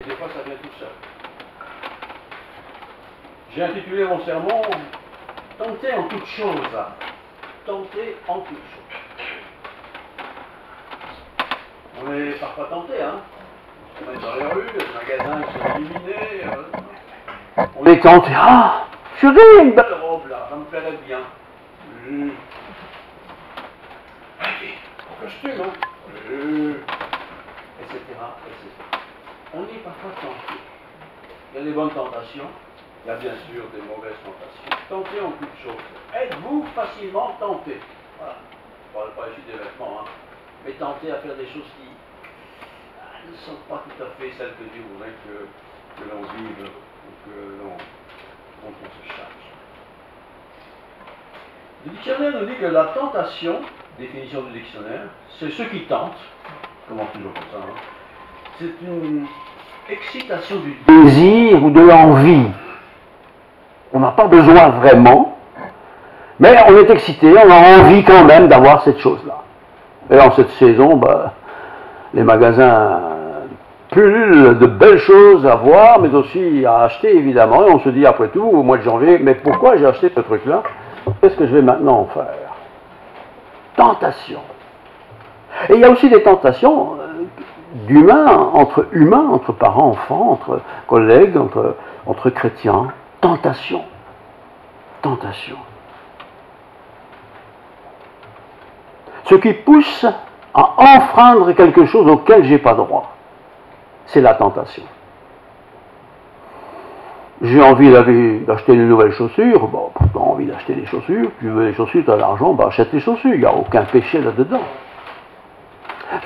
Des fois, ça vient tout seul. J'ai intitulé mon sermon « Tenter en toute chose ». Tenter en toute chose. On est parfois tenté, hein. On est dans les rues, les magasins qui sont illuminés. On est tenté. Ah, j'aurais une belle robe là, ça me plairait bien. Allez, en costume, hein. Etc. On est parfois tenté. Il y a des bonnes tentations, il y a bien sûr des mauvaises tentations. Tentez en toute chose. Êtes-vous facilement tenté? Voilà. Je ne parle pas ici des vêtements, hein. Mais tentez à faire des choses qui ne sont pas tout à fait celles que Dieu voudrait que l'on vive ou dont on se charge. Le dictionnaire nous dit que la tentation, définition du dictionnaire, c'est ce qui tente, comment toujours comme ça, hein. C'est une excitation du désir ou de l'envie. On n'a pas besoin vraiment, mais on est excité, on a envie quand même d'avoir cette chose-là. Et en cette saison, les magasins pullulent de belles choses à voir, mais aussi à acheter évidemment. Et on se dit après tout, au mois de janvier, mais pourquoi j'ai acheté ce truc-là? Qu'est-ce que je vais maintenant en faire? Tentation. Et il y a aussi des tentations d'humains, entre parents, enfants, entre collègues, entre chrétiens. Tentation. Tentation. Ce qui pousse à enfreindre quelque chose auquel je n'ai pas droit, c'est la tentation. J'ai envie d'acheter de nouvelles chaussures, bon, tu as envie d'acheter des chaussures, tu veux des chaussures, tu as l'argent, achète les chaussures, il n'y a aucun péché là-dedans.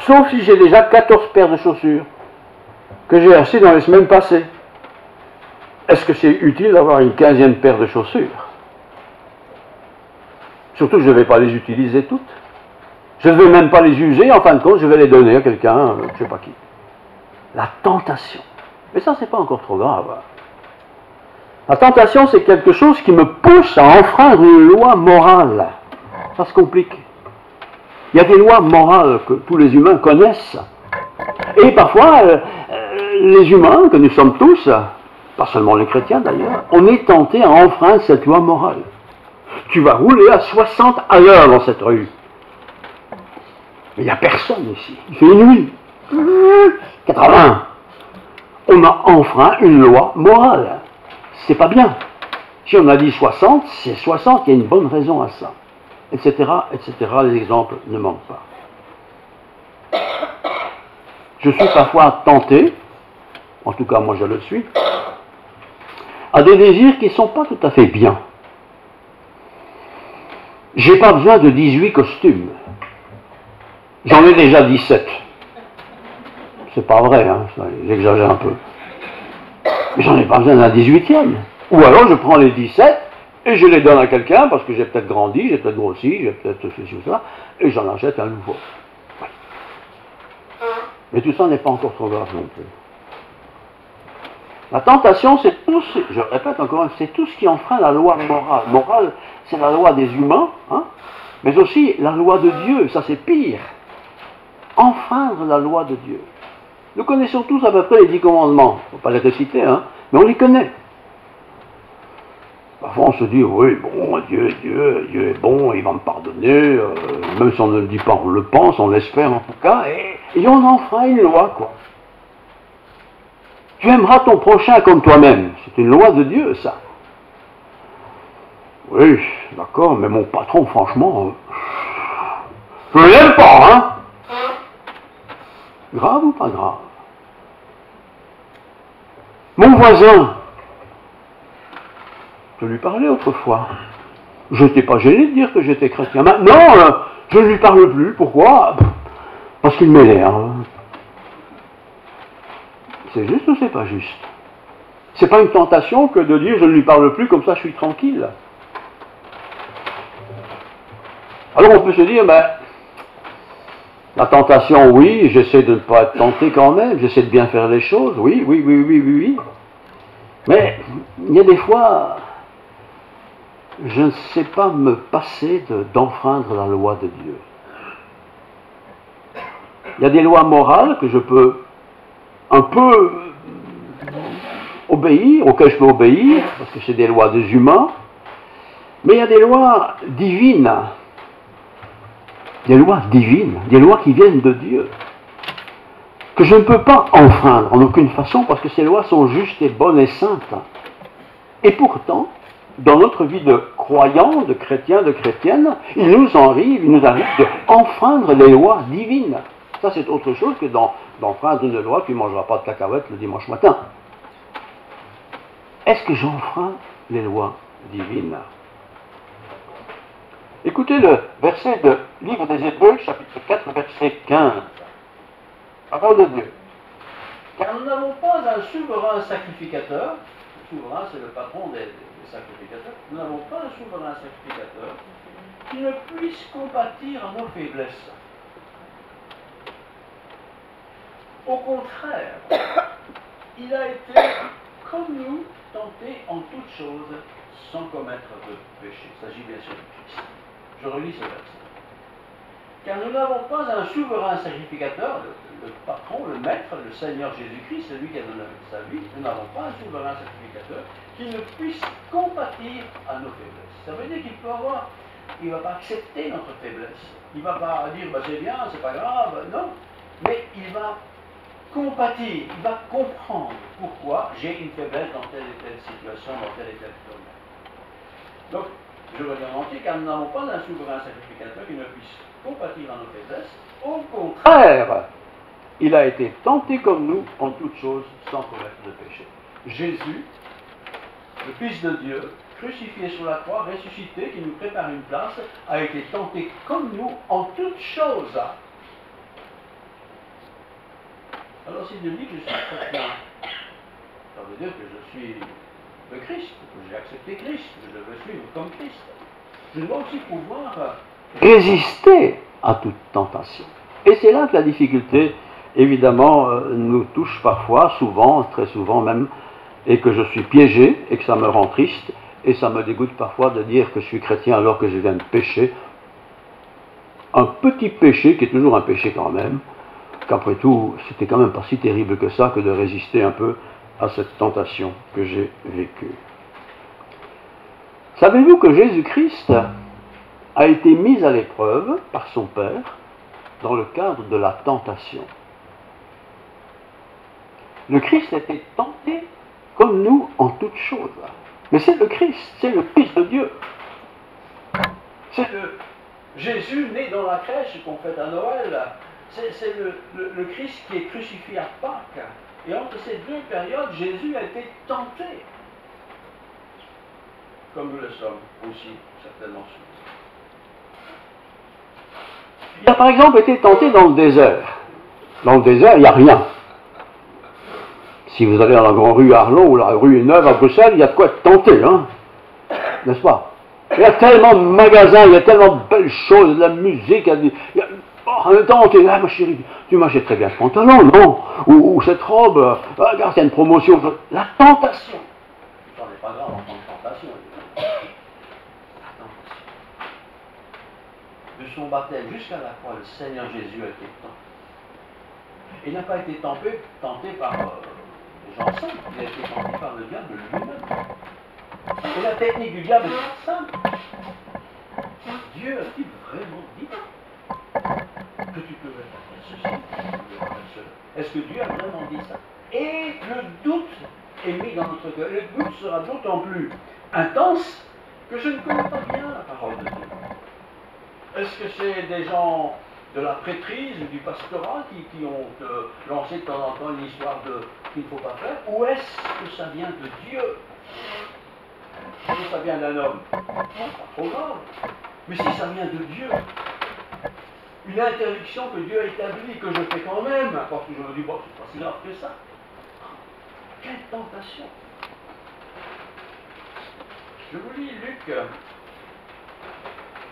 Sauf si j'ai déjà 14 paires de chaussures que j'ai achetées dans les semaines passées. Est-ce que c'est utile d'avoir une 15e paire de chaussures? Surtout que je ne vais pas les utiliser toutes. Je ne vais même pas les user, en fin de compte, je vais les donner à quelqu'un, je ne sais pas qui. La tentation. Mais ça, c'est pas encore trop grave. La tentation, c'est quelque chose qui me pousse à enfreindre une loi morale. Ça se complique. Il y a des lois morales que tous les humains connaissent. Et parfois, les humains, que nous sommes tous, pas seulement les chrétiens d'ailleurs, on est tenté à enfreindre cette loi morale. Tu vas rouler à 60 à l'heure dans cette rue. Mais il n'y a personne ici. Il fait nuit. 80. On a enfreint une loi morale. C'est pas bien. Si on a dit 60, c'est 60, il y a une bonne raison à ça. Etc., etc. Les exemples ne manquent pas. Je suis parfois tenté, en tout cas moi je le suis, à des désirs qui ne sont pas tout à fait bien. J'ai pas besoin de 18 costumes. J'en ai déjà 17. C'est pas vrai, hein, j'exagère un peu. Mais j'en ai pas besoin d'un 18e. Ou alors je prends les 17 et je les donne à quelqu'un parce que j'ai peut-être grandi, j'ai peut-être grossi, j'ai peut-être ceci ou ça, et j'en achète un nouveau. Ouais. Mais tout ça n'est pas encore trop grave non plus. La tentation, c'est tout, je répète encore, c'est tout ce qui enfreint la loi morale. Morale, c'est la loi des humains, hein, mais aussi la loi de Dieu, ça c'est pire. Enfreindre la loi de Dieu. Nous connaissons tous à peu près les 10 commandements. Il ne faut pas les réciter, hein, mais on les connaît. Parfois on se dit, oui, bon, Dieu est bon, il va me pardonner, même si on ne le dit pas, on le pense, on l'espère en tout cas, et on enfreint une loi, quoi. Tu aimeras ton prochain comme toi-même. C'est une loi de Dieu, ça. Oui, d'accord, mais mon patron, franchement, je ne l'aime pas, hein. Grave ou pas grave? Mon voisin, je lui parlais autrefois. Je n'étais pas gêné de dire que j'étais chrétien. Maintenant, je ne lui parle plus. Pourquoi? Parce qu'il m'énerve. C'est juste ou c'est pas juste? C'est pas une tentation que de dire je ne lui parle plus, comme ça je suis tranquille. Alors on peut se dire, la tentation, oui, j'essaie de ne pas être tenté quand même, j'essaie de bien faire les choses, oui. Mais il y a des fois, je ne sais pas me passer d'enfreindre la loi de Dieu. Il y a des lois morales que je peux un peu obéir, auxquelles je peux obéir, parce que c'est des lois des humains, mais il y a des lois divines, des lois qui viennent de Dieu, que je ne peux pas enfreindre en aucune façon, parce que ces lois sont justes et bonnes et saintes. Et pourtant, dans notre vie de croyants, de chrétiens, de chrétiennes, il nous arrive d'enfreindre les lois divines. Ça, c'est autre chose que d'enfreindre une loi, tu ne mangeras pas de cacahuètes le dimanche matin. Est-ce que j'enfreins les lois divines? Écoutez le verset de livre des Hébreux, chapitre 4, verset 15. Parole de Dieu. Car nous n'avons pas un souverain sacrificateur, le souverain c'est le patron des sacrificateurs, nous n'avons pas un souverain sacrificateur qui ne puisse compatir à nos faiblesses. Au contraire, il a été comme nous tenté en toutes choses sans commettre de péché. Il s'agit bien sûr de Christ. Je relis ce verset. Car nous n'avons pas un souverain sacrificateur, le patron, le maître, le Seigneur Jésus-Christ, celui qui a donné sa vie. Nous n'avons pas un souverain sacrificateur qui ne puisse compatir à nos faiblesses. Ça veut dire qu'il peut avoir, il ne va pas accepter notre faiblesse. Il ne va pas dire, bah, c'est bien, c'est pas grave, non. Mais il va compatir, il va comprendre pourquoi j'ai une faiblesse dans telle et telle situation, dans tel et tel domaine. Donc, je reviens en entier, car nous n'avons pas un souverain sacrificateur qui ne puisse compatir à nos faiblesses. Au contraire, il a été tenté comme nous en toutes choses sans commettre de péché. Jésus, le Fils de Dieu, crucifié sur la croix, ressuscité, qui nous prépare une place, a été tenté comme nous en toutes choses. Alors s'il dit que je suis chrétien, ça veut dire que je suis de Christ, que j'ai accepté Christ, que je veux suivre comme Christ. Je dois aussi pouvoir résister à toute tentation. Et c'est là que la difficulté, évidemment, nous touche parfois, souvent, très souvent même, et que je suis piégé, et que ça me rend triste, et ça me dégoûte parfois de dire que je suis chrétien alors que je viens de pécher. Un petit péché, qui est toujours un péché quand même, qu'après tout, c'était quand même pas si terrible que ça, que de résister un peu à cette tentation que j'ai vécue. Savez-vous que Jésus-Christ a été mis à l'épreuve par son Père dans le cadre de la tentation? Le Christ a été tenté comme nous en toutes choses. Mais c'est le Christ, c'est le Fils de Dieu. C'est le Jésus né dans la crèche qu'on fête à Noël. C'est le Christ qui est crucifié à Pâques. Et entre ces deux périodes, Jésus a été tenté. Comme nous le sommes aussi, certainement. Il a par exemple été tenté dans le désert. Dans le désert, il n'y a rien. Si vous allez dans la grande rue Arlon ou la rue Neuve à Bruxelles, il y a de quoi être tenté, hein? N'est-ce pas? Il y a tellement de magasins, il y a tellement de belles choses, de la musique, en même temps, ah ma chérie, tu m'achèterais bien ce pantalon, non? Ou cette robe, regarde, c'est une promotion. La tentation. Ça n'est pas grave en tant que tentation. La tentation. De son baptême jusqu'à la croix, le Seigneur Jésus a été tenté. Il n'a pas été tenté par les gens simples, il a été tenté par le diable lui-même. Et la technique du diable est simple. Dieu a-t-il vraiment dit que tu peux faire ceci, cela? Est-ce que Dieu a vraiment dit ça? Et le doute est mis dans notre cœur. Le doute sera d'autant plus intense que je ne connais pas bien la parole de Dieu. Est-ce que c'est des gens de la prêtrise ou du pastorat qui ont lancé de temps en temps une histoire qu'il ne faut pas faire? Ou est-ce que ça vient de Dieu? Si ça vient d'un homme, pas trop grave. Mais si ça vient de Dieu, une interdiction que Dieu a établie, que je fais quand même, parce que je me dis, bon, c'est pas si grave que ça. Quelle tentation! Je vous lis Luc,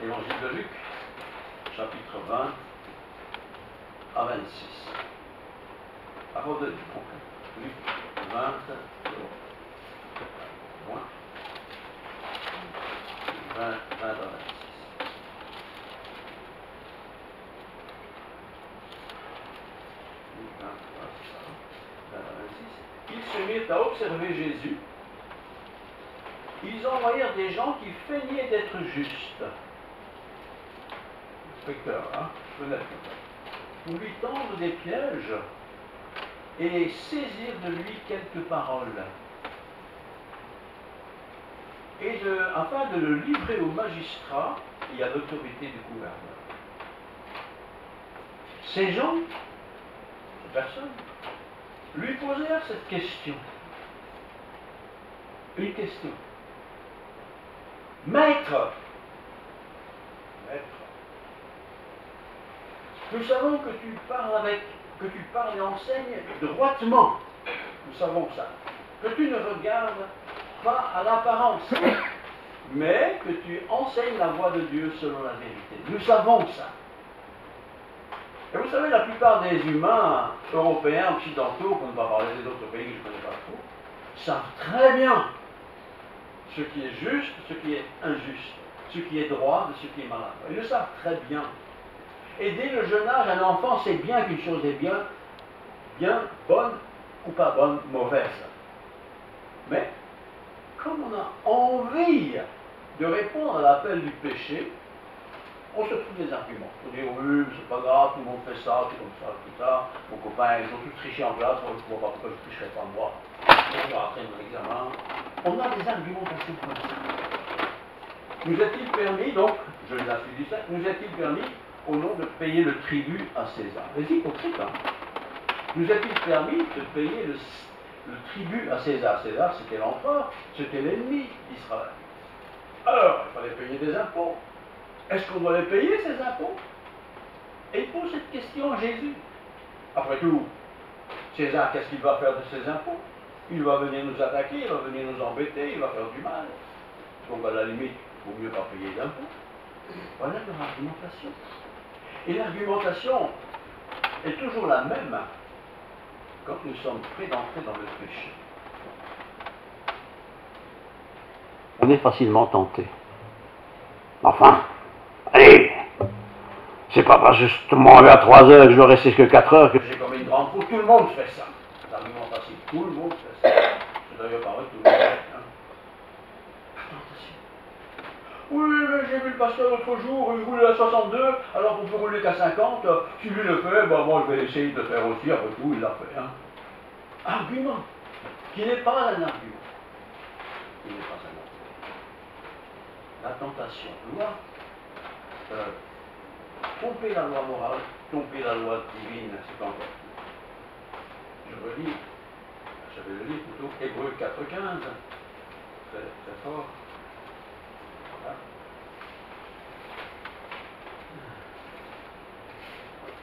l'évangile de Luc, chapitre 20 à 26. Parole de Dieu. Luc 20, loin. 20 à 26. Il se se mirent à observer Jésus, ils envoyèrent des gens qui feignaient d'être justes. Inspecteur, hein, honnête, pour lui tendre des pièges et saisir de lui quelques paroles, afin de le livrer au magistrat et à l'autorité du gouverneur. Ces gens, ces personnes, lui posèrent cette question. Une question. Maître, nous savons que tu parles et enseignes droitement. Nous savons ça. Que tu ne regardes pas à l'apparence, mais que tu enseignes la voie de Dieu selon la vérité. Nous savons ça. Et vous savez, la plupart des humains européens, occidentaux, pour ne pas parler des autres pays que je ne connais pas trop, savent très bien ce qui est juste, ce qui est injuste, ce qui est droit de ce qui est malade. Ils le savent très bien. Et dès le jeune âge, un enfant sait bien qu'une chose est bien, bonne ou pas bonne, mauvaise. Mais, comme on a envie de répondre à l'appel du péché, on se trouve des arguments. On dit, oui, c'est pas grave, tout le monde fait ça, c'est comme ça, tout ça. Mon copain, ils ont tous triché en classe, moi je ne vois pas pourquoi je ne tricherai pas moi. Je vais rentrer dans l'examen. On a des argumentations comme ça. Nous est-il permis, donc, je les inscris du 5, nous est-il permis, au nom de payer le tribut à César? Les hypocrites, hein. Nous est-il permis de payer le tribut à César? César, c'était l'empereur, c'était l'ennemi d'Israël. Alors, il fallait payer des impôts. Est-ce qu'on doit les payer, ces impôts? Et il pose cette question à Jésus. Après tout, César, qu'est-ce qu'il va faire de ces impôts? Il va venir nous attaquer, il va venir nous embêter, il va faire du mal. Donc, à la limite, il vaut mieux pas payer d'impôts. Voilà leur argumentation. Et l'argumentation est toujours la même quand nous sommes prêts d'entrer dans le péché. On est facilement tenté. Enfin, allez, c'est pas justement à 3 heures que je dois rester que 4 heures que j'ai commis une grande faute. Tout le monde fait ça. L'argumentation, tout le monde fait ça. C'est d'ailleurs pareil, tout le monde fait ça. Attention. Oui, mais j'ai vu le pasteur l'autre jour, il roulait à 62, alors qu'on peut rouler qu'à 50. Si lui le fait, ben moi je vais essayer de le faire aussi, après tout, il l'a fait. Hein. Argument, qui n'est pas un argument. Qui n'est pas un argument. La tentation doit tromper la loi morale, tromper la loi divine, c'est encore plus. Je relis, je vais le lire plutôt, Hébreux 4,15, très, très fort. Voilà.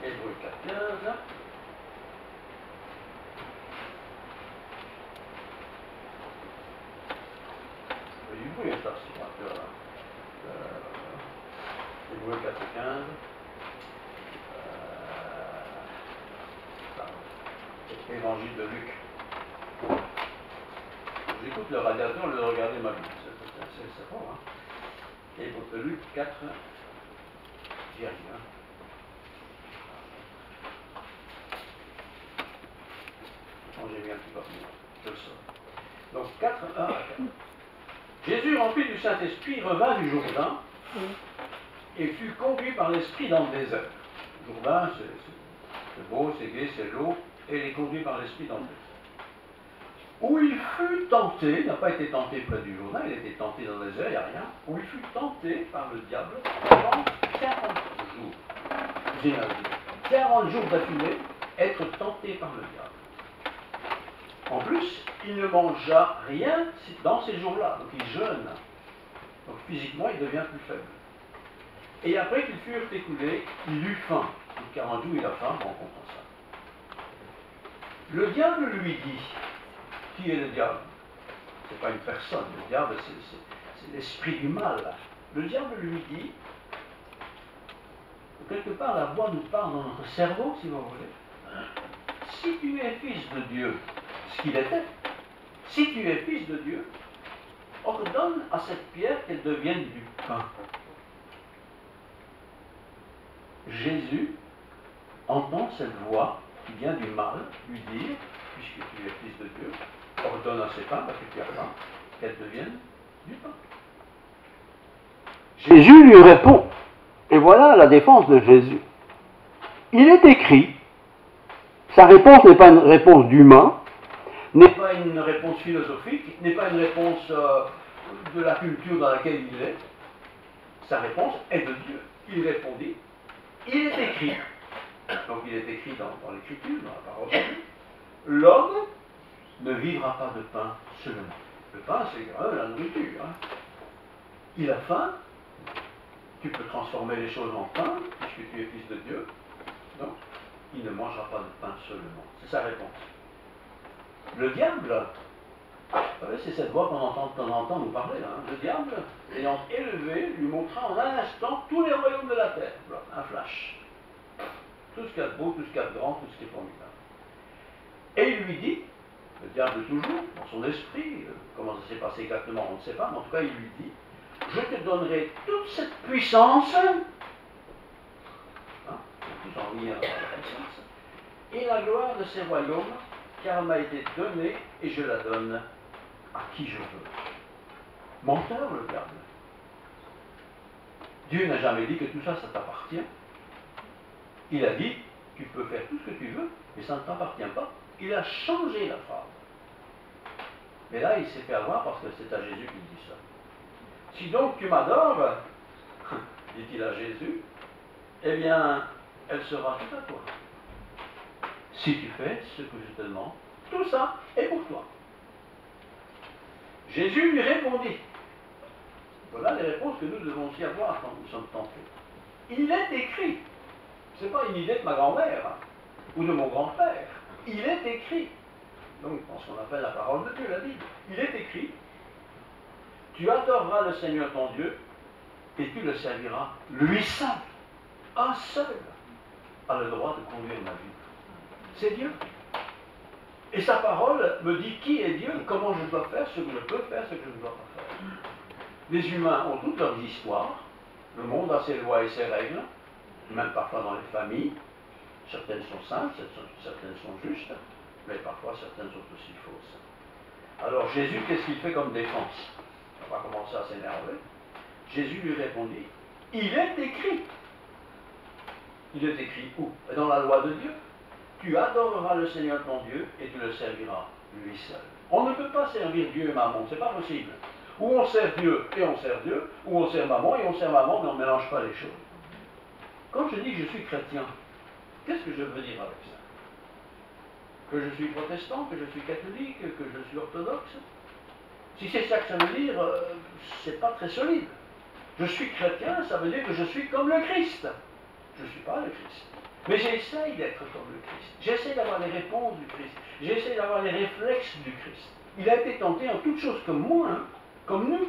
Hébreux 4,15. Du bruit, ça, c'est pas là. Hébreux 4,15. Évangile de Luc. J'écoute le radiateur au lieu de regarder ma Bible. C'est fort, hein. Hébreux de Luc 4. J'y arrive, hein. J'ai mis un petit papier. Je le sors. Donc 4, 1 à 4. Jésus, rempli du Saint-Esprit, revint du Jourdain et fut conduit par l'Esprit dans le désert. Le Jourdain, c'est beau, c'est gai, c'est l'eau, et il est conduit par l'Esprit dans le désert. Où il fut tenté, il n'a pas été tenté près du Jourdain, il a été tenté dans le désert, il n'y a rien, où il fut tenté par le diable pendant 40 jours. J'imagine. 40 jours d'affilée, être tenté par le diable. En plus, il ne mangea rien dans ces jours-là, donc il jeûne. Donc physiquement, il devient plus faible. Et après qu'ils furent écoulés, il eut faim. Donc 40 jours, il a faim, on comprend ça. Le diable lui dit, qui est le diable? Ce n'est pas une personne, le diable, c'est l'esprit du mal. Le diable lui dit, quelque part, la voix nous parle dans notre cerveau, si vous voulez. Si tu es fils de Dieu, ce qu'il était, si tu es fils de Dieu, ordonne à cette pierre qu'elle devienne du pain. Jésus entend cette voix qui vient du mal lui dire, puisque tu es fils de Dieu, donne à ces pains parce que tu as faim, qu'elles deviennent du pain. Jésus lui répond, et voilà la défense de Jésus. Il est écrit, sa réponse n'est pas une réponse d'humain, n'est pas une réponse philosophique, n'est pas une réponse de la culture dans laquelle il est. Sa réponse est de Dieu. Il répondit, il est écrit, donc il est écrit dans l'écriture, dans la parole de Dieu, l'homme ne vivra pas de pain seulement. Le pain, c'est quand même la nourriture. Hein. Il a faim, tu peux transformer les choses en pain, puisque tu es fils de Dieu, donc il ne mangera pas de pain seulement. C'est sa réponse. Le diable, vous savez, c'est cette voix qu'on entend de temps en temps nous parler, là, hein. Le diable, ayant élevé, lui montra en un instant tous les royaumes de la terre. Voilà, un flash. Tout ce qu'il y a de beau, tout ce qu'il y a de grand, tout ce qui est formidable. Et il lui dit, le diable toujours, dans son esprit, comment ça s'est passé exactement, on ne sait pas, mais en tout cas il lui dit, je te donnerai toute cette puissance, hein, tout en lien avec la puissance, et la gloire de ces royaumes, car elle m'a été donnée et je la donne à qui je veux. Menteur le diable. Dieu n'a jamais dit que tout ça, ça t'appartient. Il a dit, tu peux faire tout ce que tu veux, mais ça ne t'appartient pas. Il a changé la phrase. Mais là, il s'est fait avoir parce que c'est à Jésus qu'il dit ça. Si donc tu m'adores, dit-il à Jésus, eh bien, elle sera toute à toi. Si tu fais ce que je te demande, tout ça est pour toi. Jésus lui répondit. Voilà les réponses que nous devons aussi avoir quand nous sommes tentés. Il est écrit. Ce n'est pas une idée de ma grand-mère ou de mon grand-père. Il est écrit. Donc, dans ce qu'on appelle la parole de Dieu, la Bible. Il est écrit. Tu adoreras le Seigneur ton Dieu et tu le serviras lui seul. Un seul a le droit de conduire ma vie. C'est Dieu. Et sa parole me dit qui est Dieu, comment je dois faire, ce que je peux faire, ce que je ne dois pas faire. Les humains ont toutes leurs histoires. Le monde a ses lois et ses règles, même parfois dans les familles. Certaines sont saintes, certaines sont justes, mais parfois certaines sont aussi fausses. Alors Jésus, qu'est-ce qu'il fait comme défense? On va commencer à s'énerver. Jésus lui répondit, il est écrit. Il est écrit où? Dans la loi de Dieu. Tu adoreras le Seigneur ton Dieu et tu le serviras lui seul. On ne peut pas servir Dieu et maman, c'est pas possible. Ou on sert Dieu et on sert Dieu, ou on sert maman et on sert maman, mais on ne mélange pas les choses. Quand je dis que je suis chrétien, qu'est-ce que je veux dire avec ça? Que je suis protestant, que je suis catholique, que je suis orthodoxe? Si c'est ça que ça veut dire, c'est pas très solide. Je suis chrétien, ça veut dire que je suis comme le Christ. Je ne suis pas le Christ. Mais j'essaye d'être comme le Christ. J'essaie d'avoir les réponses du Christ. J'essaie d'avoir les réflexes du Christ. Il a été tenté en toutes choses comme moi, hein, comme nous.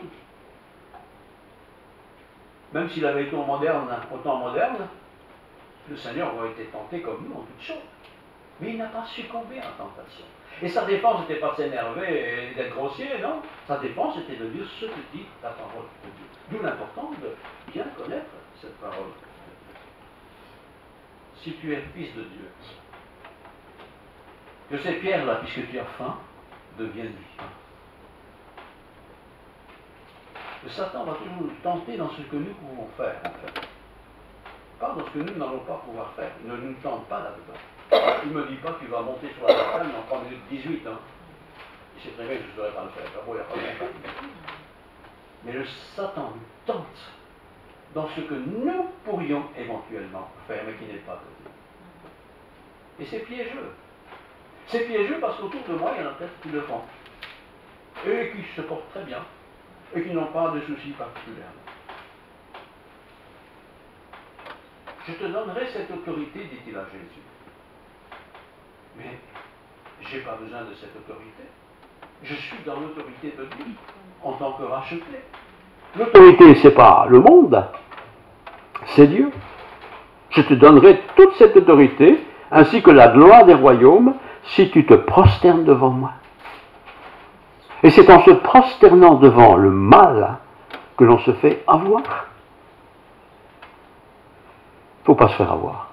Même s'il avait été au temps moderne, le Seigneur aurait été tenté comme nous en toutes choses. Mais il n'a pas succombé à la tentation. Et sa défense n'était pas de s'énerver et d'être grossier, non. Sa défense était de dire ce que dit la parole de Dieu. D'où l'importance de bien connaître cette parole. Si tu es fils de Dieu, que ces pierres-là, puisque tu as faim, deviennent du pain. Le Satan va toujours nous tenter dans ce que nous pouvons faire, en fait. Pas dans ce que nous n'allons pas pouvoir faire. Il ne nous tente pas là-dedans. Il ne me dit pas que tu vas monter sur la montagne en 3 minutes 18. Hein. Il sait très bien que je ne saurais pas le faire. D'abord, il n'y a pas de montagne. Mais le Satan nous tente dans ce que nous pourrions éventuellement faire, mais qui n'est pas de Dieu. Et c'est piégeux. C'est piégeux parce qu'autour de moi, il y en a peut-être qui le font. Et qui se portent très bien. Et qui n'ont pas de soucis particulièrement. Je te donnerai cette autorité, dit-il à Jésus. Mais je n'ai pas besoin de cette autorité. Je suis dans l'autorité de Dieu, en tant que racheté. L'autorité, ce n'est pas le monde, c'est Dieu. Je te donnerai toute cette autorité, ainsi que la gloire des royaumes, si tu te prosternes devant moi. Et c'est en se prosternant devant le mal que l'on se fait avoir. Il ne faut pas se faire avoir.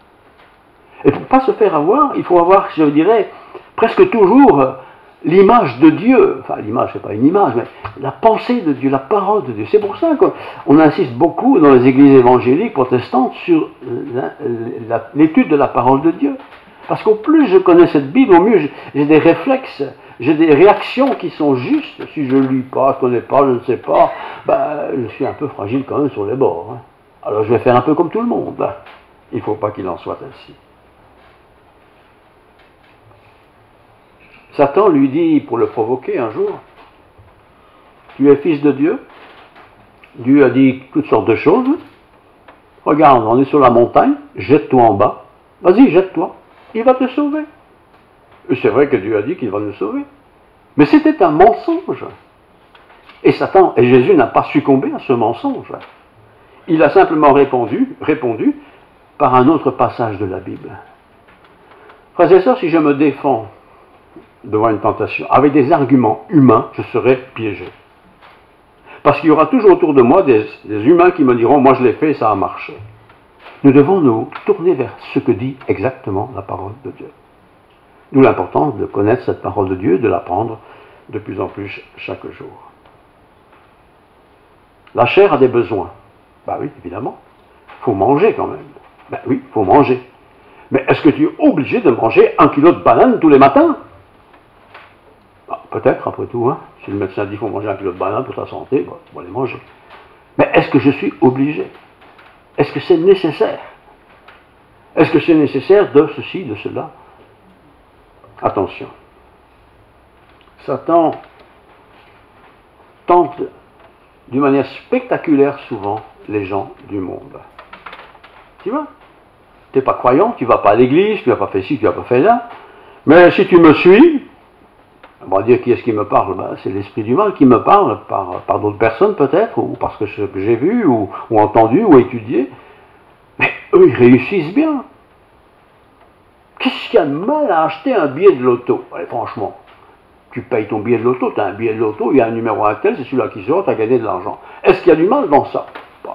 Et pour ne pas se faire avoir, il faut avoir, je dirais, presque toujours l'image de Dieu, enfin l'image c'est pas une image, mais la pensée de Dieu, la parole de Dieu. C'est pour ça qu'on insiste beaucoup dans les églises évangéliques protestantes sur l'étude de la parole de Dieu. Parce qu'au plus je connais cette Bible, au mieux j'ai des réflexes, j'ai des réactions qui sont justes. Si je ne lis pas, je ne connais pas, je ne sais pas, ben, je suis un peu fragile quand même sur les bords. Hein. Alors je vais faire un peu comme tout le monde. Hein. Il ne faut pas qu'il en soit ainsi. Satan lui dit, pour le provoquer un jour, tu es fils de Dieu. Dieu a dit toutes sortes de choses. Regarde, on est sur la montagne, jette-toi en bas. Vas-y, jette-toi. Il va te sauver. Et c'est vrai que Dieu a dit qu'il va nous sauver. Mais c'était un mensonge. Et Satan, et Jésus n'a pas succombé à ce mensonge. Il a simplement répondu par un autre passage de la Bible. Frères et sœurs, si je me défends devant une tentation avec des arguments humains, je serai piégé. Parce qu'il y aura toujours autour de moi des humains qui me diront, moi je l'ai fait et ça a marché. Nous devons nous tourner vers ce que dit exactement la parole de Dieu. D'où l'importance de connaître cette parole de Dieu et de l'apprendre de plus en plus chaque jour. La chair a des besoins. Ben oui, évidemment. Il faut manger quand même. Ben oui, il faut manger. Mais est-ce que tu es obligé de manger 1 kilo de bananes tous les matins? Ben, peut-être, après tout. Hein. Si le médecin dit qu'il faut manger 1 kilo de bananes pour ta santé, ben, on va les manger. Mais est-ce que je suis obligé? Est-ce que c'est nécessaire? Est-ce que c'est nécessaire de ceci, de cela? Attention. Satan tente d'une manière spectaculaire souvent les gens du monde. Tu vois? Tu n'es pas croyant, tu ne vas pas à l'église, tu n'as pas fait ci, tu n'as pas fait là. Mais si tu me suis, on va dire qui est-ce qui me parle? Ben, c'est l'esprit du mal qui me parle, par d'autres personnes peut-être, ou parce que j'ai vu, ou entendu, ou étudié. Mais eux, ils réussissent bien. Qu'est-ce qu'il y a de mal à acheter un billet de loto? Allez, franchement, tu payes ton billet de loto, tu as un billet de loto, il y a un numéro à tel, c'est celui-là qui sort, tu as gagné de l'argent. Est-ce qu'il y a du mal dans ça? Bon.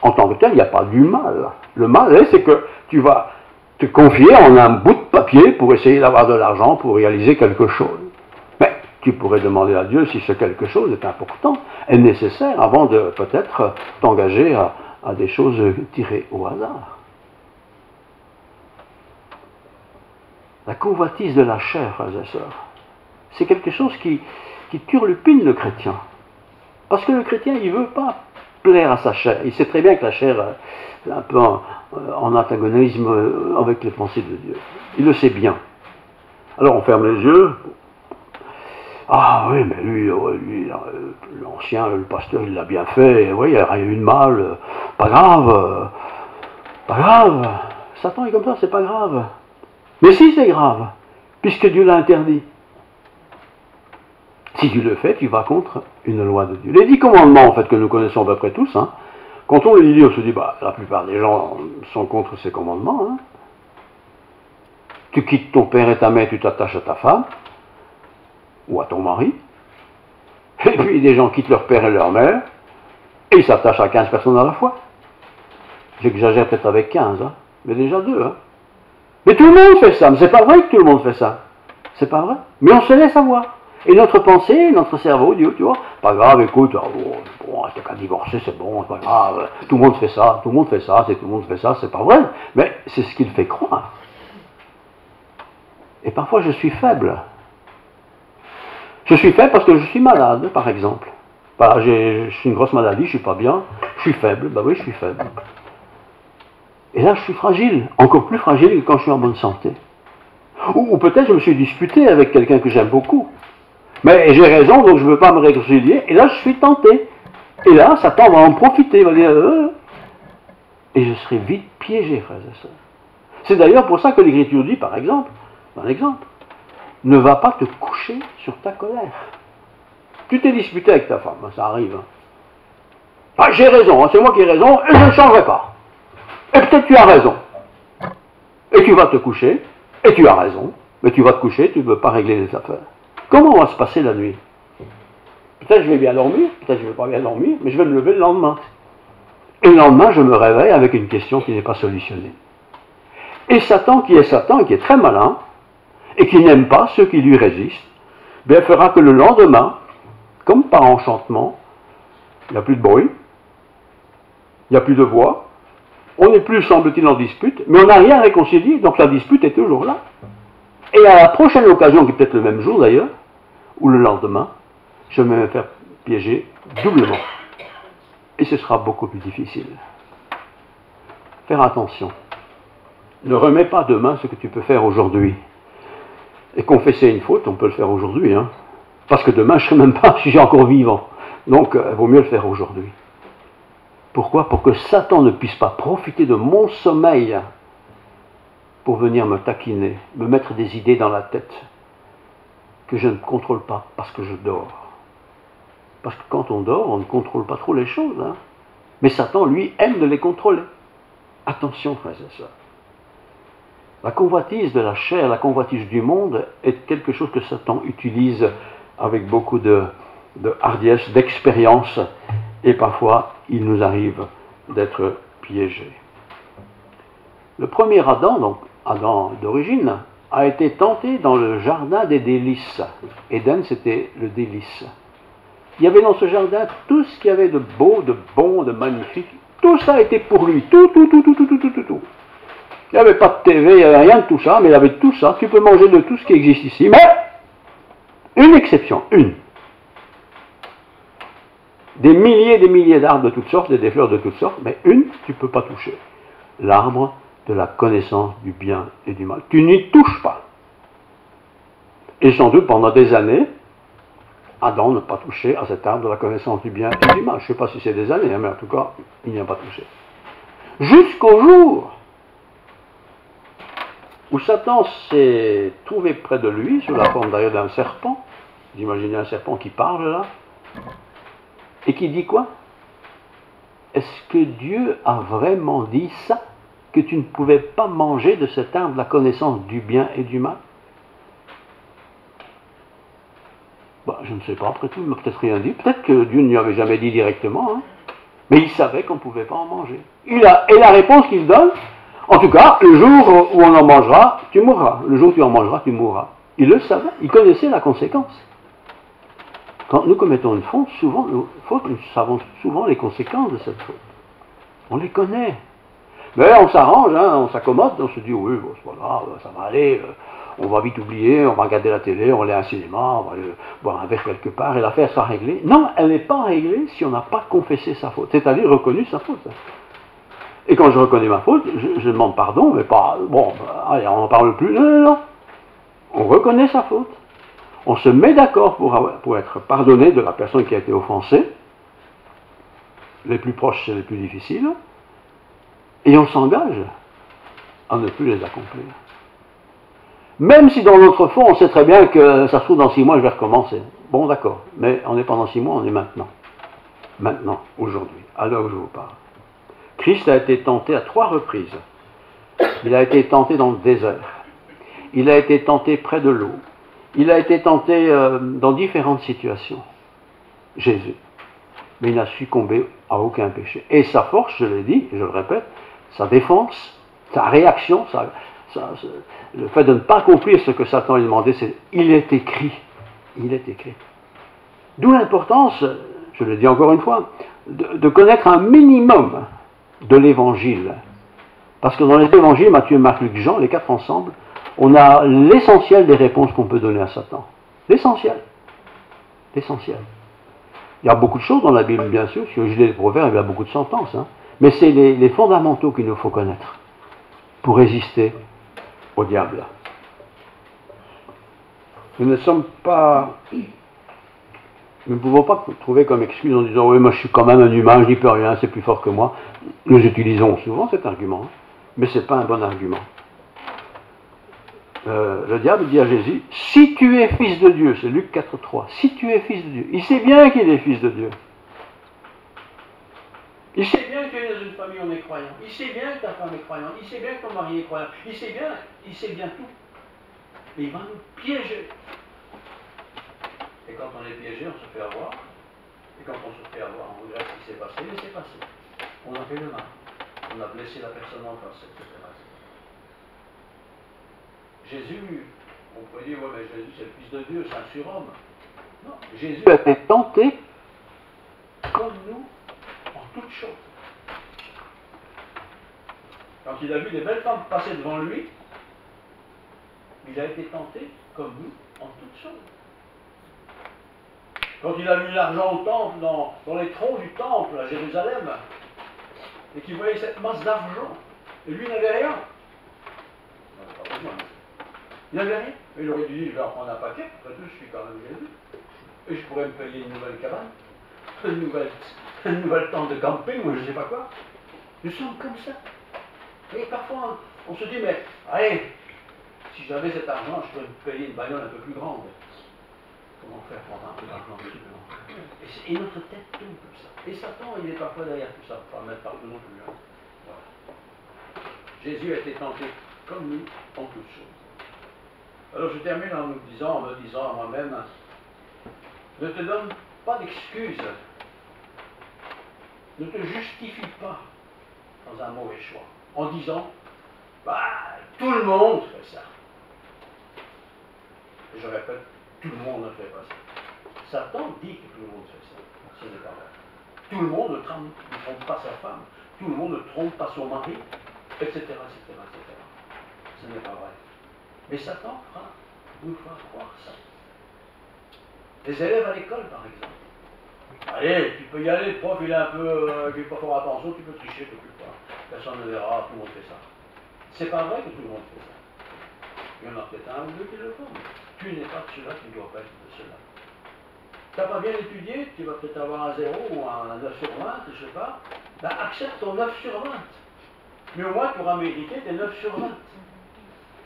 En tant que tel, il n'y a pas du mal. Le mal, c'est que tu vas te confier en un bout de papier pour essayer d'avoir de l'argent, pour réaliser quelque chose. Mais tu pourrais demander à Dieu si ce quelque chose est important, est nécessaire, avant de peut-être t'engager à des choses tirées au hasard. La convoitise de la chair, frères et sœurs, c'est quelque chose qui turlupine le chrétien. Parce que le chrétien, il ne veut pas plaire à sa chair. Il sait très bien que la chair est un peu en antagonisme avec les pensées de Dieu. Il le sait bien. Alors on ferme les yeux. Ah oui, mais lui l'ancien, le pasteur, il l'a bien fait. Oui, il n'y a rien eu de mal. Pas grave. Pas grave. Satan est comme ça, c'est pas grave. Mais si c'est grave, puisque Dieu l'a interdit. Si tu le fais, tu vas contre une loi de Dieu. Les 10 commandements, en fait, que nous connaissons à peu près tous, hein, quand on les lit, on se dit, bah, la plupart des gens sont contre ces commandements. Hein. Tu quittes ton père et ta mère, tu t'attaches à ta femme, ou à ton mari. Et puis des gens quittent leur père et leur mère, et ils s'attachent à 15 personnes à la fois. J'exagère peut-être avec 15, hein, mais déjà 2. Hein. Mais tout le monde fait ça, mais c'est pas vrai que tout le monde fait ça. C'est pas vrai. Mais on se laisse avoir. Et notre pensée, notre cerveau dit, tu vois, pas grave, écoute, bon, t'as qu'à divorcer, c'est bon, c'est pas grave, tout le monde fait ça, tout le monde fait ça, tout le monde fait ça, c'est pas vrai. Mais c'est ce qu'il fait croire. Et parfois je suis faible. Je suis faible parce que je suis malade, par exemple. Voilà, je suis une grosse maladie, je suis pas bien, je suis faible, bah oui, je suis faible. Et là, je suis fragile, encore plus fragile que quand je suis en bonne santé. Ou peut-être je me suis disputé avec quelqu'un que j'aime beaucoup. Mais j'ai raison, donc je ne veux pas me réconcilier. Et là, je suis tenté. Et là, Satan va en profiter, il va dire... Et je serai vite piégé, frères et sœurs. C'est d'ailleurs pour ça que l'Écriture dit, par exemple, un exemple, ne va pas te coucher sur ta colère. Tu t'es disputé avec ta femme, ça arrive. Hein. Ah, j'ai raison, hein, c'est moi qui ai raison, et je ne changerai pas. Et peut-être tu as raison. Et tu vas te coucher, et tu as raison, mais tu vas te coucher, tu ne veux pas régler les affaires. Comment va se passer la nuit? Peut-être je vais bien dormir, peut-être je ne vais pas bien dormir, mais je vais me lever le lendemain. Et le lendemain, je me réveille avec une question qui n'est pas solutionnée. Et Satan, qui est très malin, et qui n'aime pas ceux qui lui résistent, bien fera que le lendemain, comme par enchantement, il n'y a plus de bruit, il n'y a plus de voix, on n'est plus, semble-t-il, en dispute, mais on n'a rien réconcilié, donc la dispute est toujours là. Et à la prochaine occasion, qui est peut-être le même jour d'ailleurs, ou le lendemain, je vais me faire piéger doublement. Et ce sera beaucoup plus difficile. Faire attention. Ne remets pas demain ce que tu peux faire aujourd'hui. Et confesser une faute, on peut le faire aujourd'hui, hein. Parce que demain, je ne serai même pas si j'ai encore vivant. Donc, il vaut mieux le faire aujourd'hui. Pourquoi? Pour que Satan ne puisse pas profiter de mon sommeil pour venir me taquiner, me mettre des idées dans la tête que je ne contrôle pas parce que je dors. Parce que quand on dort, on ne contrôle pas trop les choses, hein. Mais Satan, lui, aime de les contrôler. Attention, frères et sœurs. La convoitise de la chair, la convoitise du monde est quelque chose que Satan utilise avec beaucoup de hardiesse, d'expérience, et parfois il nous arrive d'être piégés. Le premier Adam, donc Adam d'origine, a été tenté dans le jardin des délices. Éden, c'était le délice. Il y avait dans ce jardin tout ce qu'il y avait de beau, de bon, de magnifique. Tout ça était pour lui. Tout. Il n'y avait pas de TV, il n'y avait rien de tout ça, mais il y avait tout ça. Tu peux manger de tout ce qui existe ici. Mais, une exception, une. Des milliers d'arbres de toutes sortes et des fleurs de toutes sortes, mais une, tu ne peux pas toucher. L'arbre de la connaissance du bien et du mal. Tu n'y touches pas. Et sans doute pendant des années, Adam n'a pas touché à cet arbre de la connaissance du bien et du mal. Je ne sais pas si c'est des années, mais en tout cas, il n'y a pas touché. Jusqu'au jour où Satan s'est trouvé près de lui, sous la forme d'ailleurs d'un serpent. Vous imaginez un serpent qui parle là, et qui dit quoi? Est-ce que Dieu a vraiment dit ça? Que tu ne pouvais pas manger de cet arbre de la connaissance du bien et du mal? Je ne sais pas, après tout, il ne m'a peut-être rien dit. Peut-être que Dieu ne lui avait jamais dit directement, hein. Mais il savait qu'on ne pouvait pas en manger. Et la réponse qu'il donne, en tout cas, le jour où on en mangera, tu mourras. Le jour où tu en mangeras, tu mourras. Il le savait, il connaissait la conséquence. Quand nous commettons une faute, nous savons souvent les conséquences de cette faute. On les connaît. Mais on s'arrange, hein, on s'accommode, on se dit, oui, bon, c'est pas grave, ça va aller, on va vite oublier, on va regarder la télé, on va aller à un cinéma, on va aller boire un verre quelque part, et l'affaire sera réglée. Non, elle n'est pas réglée si on n'a pas confessé sa faute, c'est-à-dire reconnu sa faute. Et quand je reconnais ma faute, je demande pardon, mais pas, allez, on n'en parle plus, non. On reconnaît sa faute. On se met d'accord pour être pardonné de la personne qui a été offensée. Les plus proches, c'est les plus difficiles. Et on s'engage à ne plus les accomplir. Même si dans notre fond, on sait très bien que ça se trouve dans 6 mois, je vais recommencer. Bon, d'accord. Mais on n'est pas dans 6 mois, on est maintenant. Maintenant, aujourd'hui, à l'heure où je vous parle. Christ a été tenté à 3 reprises. Il a été tenté dans le désert. Il a été tenté près de l'eau. Il a été tenté dans différentes situations. Jésus. Mais il n'a succombé à aucun péché. Et sa force, je l'ai dit, et je le répète, sa défense, sa réaction, le fait de ne pas accomplir ce que Satan lui demandait, c'est « il est écrit ». Il est écrit. D'où l'importance, je le dis encore une fois, de connaître un minimum de l'évangile. Parce que dans les évangiles, Matthieu, Marc, Luc, Jean, les 4 ensemble, on a l'essentiel des réponses qu'on peut donner à Satan. L'essentiel. L'essentiel. Il y a beaucoup de choses dans la Bible, bien sûr. Si je lis les proverbes, il y a beaucoup de sentences. Hein. Mais c'est les fondamentaux qu'il nous faut connaître pour résister au diable. Nous ne pouvons pas trouver comme excuse en disant « oui, moi je suis quand même un humain, je n'y peux rien, c'est plus fort que moi ». Nous utilisons souvent cet argument, hein, mais ce n'est pas un bon argument. Le diable dit à Jésus « si tu es fils de Dieu », c'est Luc 4,3, « si tu es fils de Dieu ». Il sait bien qu'il est fils de Dieu. Il sait bien que tu es dans une famille où on est croyant. Il sait bien que ta femme est croyante. Il sait bien que ton mari est croyant. Il sait bien tout. Mais il va nous piéger. Et quand on est piégé, on se fait avoir. Et quand on se fait avoir, on regarde ce qui s'est passé, mais c'est passé. On a fait le mal. On a blessé la personne en face, etc. Jésus On pourrait dire, ouais, mais Jésus c'est le Fils de Dieu, c'est un surhomme. Non, Jésus a été tenté comme nous en toutes choses. Quand il a vu des belles femmes passer devant lui, il a été tenté comme nous en toutes choses. Quand il a mis l'argent au temple, dans les troncs du temple à Jérusalem, et qu'il voyait cette masse d'argent, et lui n'avait rien. Il n'avait rien. Il aurait dû dire, je vais en prendre un paquet, après tout, je suis quand même Jésus. Et je pourrais me payer une nouvelle cabane, une nouvelle tente de camping, ou je ne sais pas quoi. Nous sommes comme ça. Et parfois, on se dit, mais, allez, si j'avais cet argent, je pourrais me payer une bagnole un peu plus grande. Comment faire pour avoir un peu d'argent supplémentaire? Et notre tête tourne comme ça. Et Satan, il est parfois derrière tout ça, pas mettre partout non plus. Hein. Voilà. Jésus a été tenté comme nous en toutes choses. Alors je termine en me disant à moi-même, ne te donne pas d'excuses, ne te justifie pas dans un mauvais choix, en disant, bah, tout le monde fait ça. Et je répète, tout le monde ne fait pas ça. Satan dit que tout le monde fait ça. Ce n'est pas vrai. Tout le monde ne trompe pas sa femme, tout le monde ne trompe pas son mari, etc., etc., etc. Ce n'est pas vrai. Mais Satan nous fera croire ça. Les élèves à l'école, par exemple. Allez, tu peux y aller, le prof, il est un peu, il fait pas fort attention, tu peux tricher, tu peux pas. Personne ne verra, tout le monde fait ça. C'est pas vrai que tout le monde fait ça. Il y en a peut-être un ou deux qui le font, mais tu n'es pas de cela, tu ne dois pas être de cela. Tu n'as pas bien étudié, tu vas peut-être avoir un 0 ou un 9 sur 20, je ne sais pas. Ben, accepte ton 9 sur 20. Mais au moins, tu auras mérité tes 9 sur 20.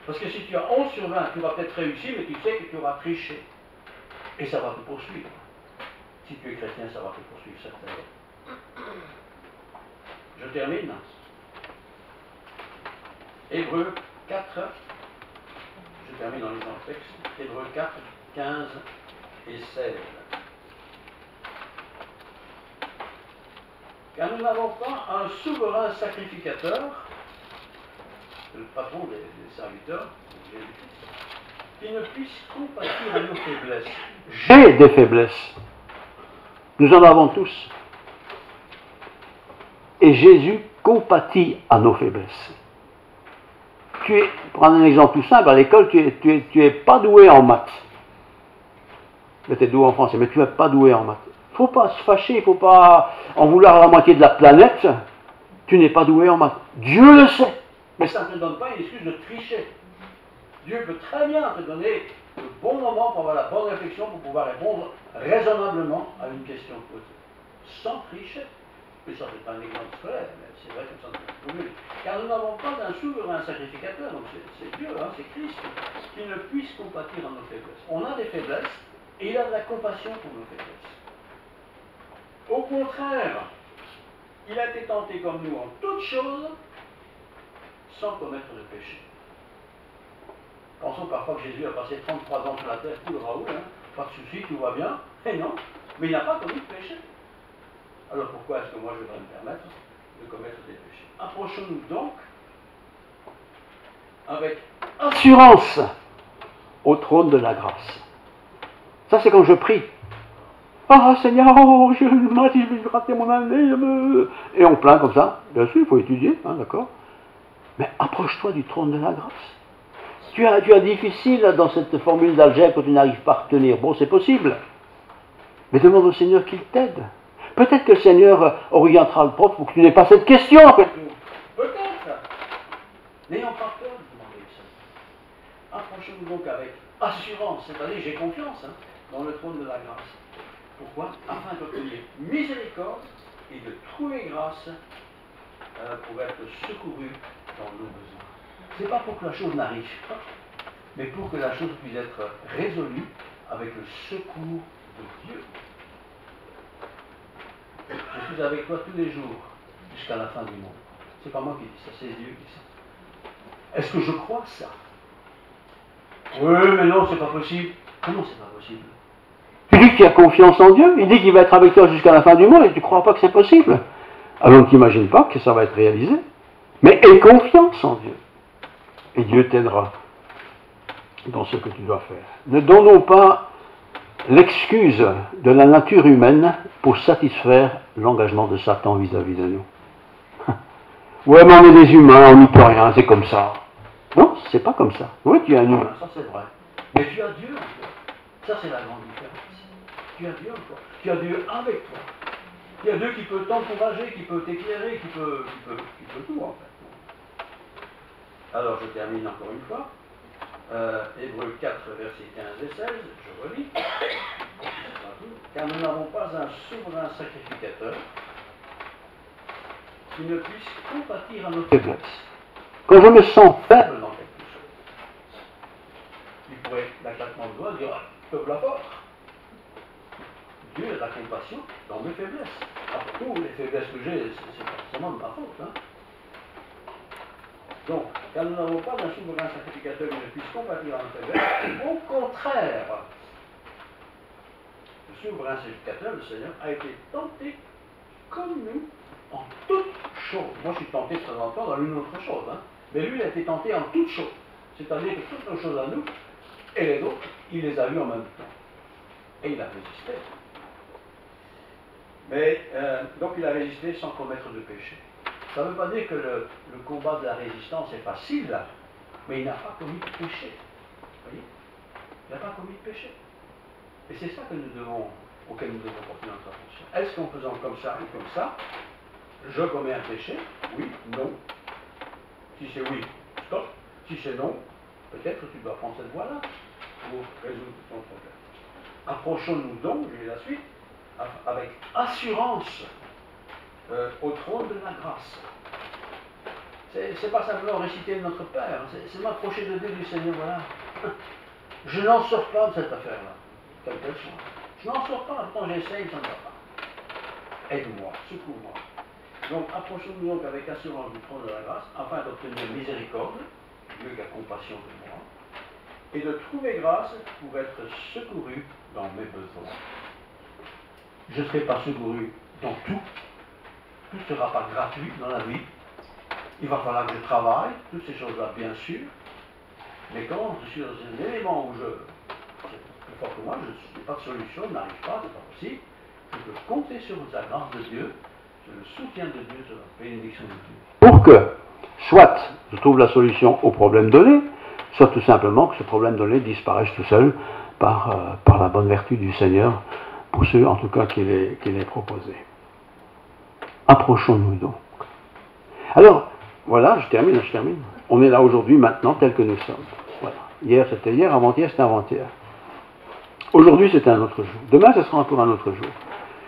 Parce que si tu as 11 sur 20, tu vas peut-être réussir, mais tu sais que tu auras triché. Et ça va te poursuivre. Si tu es chrétien, ça va te poursuivre certainement. Je termine. Hébreux 4. Je termine en lisant le texte. Hébreux 4, 15 et 16. Car nous n'avons pas un souverain sacrificateur, le patron des serviteurs, Jésus-Christ, qui ne puisse compatir à nos faiblesses. J'ai des faiblesses. Nous en avons tous. Et Jésus compatit à nos faiblesses. Pour prendre un exemple tout simple, à l'école, tu es pas doué en maths. Mais tu es doué en français, mais tu n'es pas doué en maths. Il ne faut pas se fâcher, il ne faut pas en vouloir à la moitié de la planète. Tu n'es pas doué en maths. Dieu le sait. Mais ça ne te donne pas une excuse de tricher. Dieu peut très bien te donner le bon moment pour avoir la bonne réflexion, pour pouvoir répondre raisonnablement à une question posée. Sans tricher. Mais ça, c'est pas un exemple scolaire, mais c'est vrai que ça ne peut pas. Car nous n'avons pas un souverain sacrificateur, donc c'est Dieu, hein, c'est Christ, qui ne puisse compatir à nos faiblesses. On a des faiblesses, et il a de la compassion pour nos faiblesses. Au contraire, il a été tenté comme nous en toutes choses, sans commettre de péché. Pensons parfois que Jésus a passé 33 ans sur la terre, tout le raoul, hein, pas de souci, tout va bien, et non, mais il n'a pas commis de péché. Alors pourquoi est-ce que moi je devrais me permettre de commettre des péchés? Approchons-nous donc avec assurance au trône de la grâce. Ça c'est quand je prie. Ah Seigneur, oh, je vais rater mon année. Et on plaint comme ça. Bien sûr, il faut étudier, hein, d'accord. Mais approche-toi du trône de la grâce. Tu as difficile dans cette formule d'algèbre que tu n'arrives pas à retenir. Bon, c'est possible. Mais demande au Seigneur qu'il t'aide. Peut-être que le Seigneur orientera le prof pour que tu n'aies pas cette question. Peut-être. N'ayons pas peur de demander le Seigneur. Approchons-nous donc avec assurance, c'est-à-dire j'ai confiance dans le trône de la grâce. Pourquoi? Afin d'obtenir miséricorde et de trouver grâce pour être secouru dans nos besoins. Ce n'est pas pour que la chose n'arrive pas, mais pour que la chose puisse être résolue avec le secours de Dieu. Je suis avec toi tous les jours jusqu'à la fin du monde. C'est pas moi qui dis ça, c'est Dieu qui dit ça. Est-ce que je crois ça? Oui, mais non, c'est pas possible. Comment c'est pas possible? Tu dis que tu as confiance en Dieu, il dit qu'il va être avec toi jusqu'à la fin du monde et tu ne crois pas que c'est possible. Alors ne t'imagine pas que ça va être réalisé. Mais aie confiance en Dieu. Et Dieu t'aidera. dans ce que tu dois faire. Ne donnons pas l'excuse de la nature humaine pour satisfaire l'engagement de Satan vis-à-vis de nous. Ouais, mais on est des humains, on n'y peut rien, c'est comme ça. Non, c'est pas comme ça. Oui, tu es un humain, ça c'est vrai. Mais tu as Dieu encore. Ça c'est la grande différence. Tu as Dieu encore. Tu as Dieu avec toi. Tu as Dieu qui peut t'encourager, qui peut t'éclairer, qui peut tout en fait. Alors je termine encore une fois. Hébreux 4, versets 15 et 16, je relis. Car nous n'avons pas un souverain sacrificateur qui ne puisse compatir à nos faiblesses. Quand je me sens faible dans quelque chose, il pourrait, d'un claquement de doigts, dire te voilà fort. Dieu a de la compassion dans mes faiblesses. Après tout, les faiblesses que j'ai, c'est pas forcément de ma faute. Hein. Donc, car nous n'avons pas un souverain sacrificateur qui ne puisse compatir à nos faiblesses, au contraire, le souverain sacrificateur, le Seigneur, a été tenté comme nous en toutes choses. Moi, je suis tenté de temps en temps dans une autre chose, hein. Mais lui, il a été tenté en toutes choses. C'est-à-dire que toutes nos choses à nous, et les autres, il les a eues en même temps. Et il a résisté. Mais, donc il a résisté sans commettre de péché. Ça ne veut pas dire que le combat de la résistance est facile, mais il n'a pas commis de péché. Vous voyez? Il n'a pas commis de péché. Et c'est ça auquel nous devons porter notre attention. Est-ce qu'en faisant comme ça ou comme ça, je commets un péché? Oui, non. Si c'est oui, stop. Si c'est non, peut-être tu dois prendre cette voie-là pour résoudre ton problème. Approchons-nous donc, j'ai la suite, avec assurance au trône de la grâce. C'est pas simplement réciter notre Père, c'est m'approcher de Dieu, du Seigneur, voilà. Je n'en sors pas de cette affaire-là, quelle qu'elle soit. Je n'en sors pas, quand j'essaye, ça ne va pas. Aide-moi, secours-moi. Donc, approchons-nous donc avec assurance du trône de la grâce, afin d'obtenir miséricorde, Dieu qui a compassion de moi, et de trouver grâce pour être secouru dans mes besoins. Je ne serai pas secouru dans tout. Tout ne sera pas gratuit dans la vie. Il va falloir que je travaille, toutes ces choses-là, bien sûr. Mais quand je suis dans un élément où c'est plus fort que moi, je n'ai pas de solution, je n'arrive pas, c'est pas possible. Je peux compter sur la grâce de Dieu, sur le soutien de Dieu, sur la bénédiction de Dieu. Pour que, soit je trouve la solution au problème donné, soit tout simplement que ce problème donné disparaisse tout seul par la bonne vertu du Seigneur, pour ceux en tout cas qui est proposé. Approchons-nous donc. Alors, voilà, je termine. On est là aujourd'hui, maintenant, tel que nous sommes. Voilà. Hier, c'était hier, avant-hier, c'était avant-hier. Aujourd'hui, c'est un autre jour. Demain, ce sera encore un autre jour.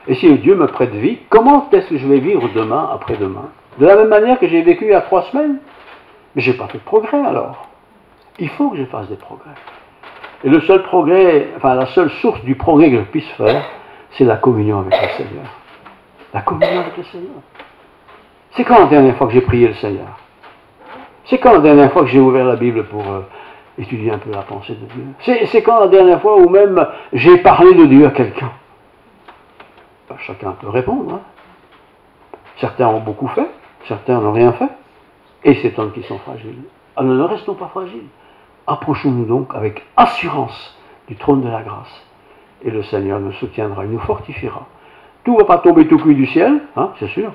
Et si Dieu me prête vie, comment est-ce que je vais vivre demain, après-demain? De la même manière que j'ai vécu il y a 3 semaines? Mais je n'ai pas fait de progrès, alors. Il faut que je fasse des progrès. Et le seul progrès, enfin, la seule source du progrès que je puisse faire, c'est la communion avec le Seigneur. La communion avec le Seigneur. C'est quand la dernière fois que j'ai prié le Seigneur? C'est quand la dernière fois que j'ai ouvert la Bible pour étudier un peu la pensée de Dieu? C'est quand la dernière fois où même j'ai parlé de Dieu à quelqu'un? Ben, chacun peut répondre. Hein. Certains ont beaucoup fait, certains n'ont rien fait, et c'est tant qu'ils sont fragiles. Alors ne restons pas fragiles. Approchons-nous donc avec assurance du trône de la grâce. Et le Seigneur nous soutiendra, il nous fortifiera. Tout ne va pas tomber tout cuit du ciel, hein, c'est sûr.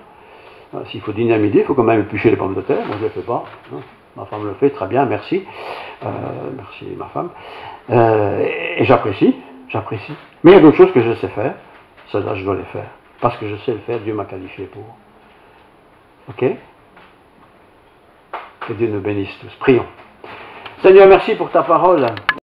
S'il faut dîner à midi, il faut quand même éplucher les pommes de terre. Moi, je ne le fais pas. Hein. Ma femme le fait, très bien, merci. Merci, ma femme. Et j'apprécie. Mais il y a d'autres choses que je sais faire. Celles-là, je dois les faire. Parce que je sais le faire, Dieu m'a qualifié pour. Ok? Que Dieu nous bénisse tous. Prions. Seigneur, merci pour ta parole.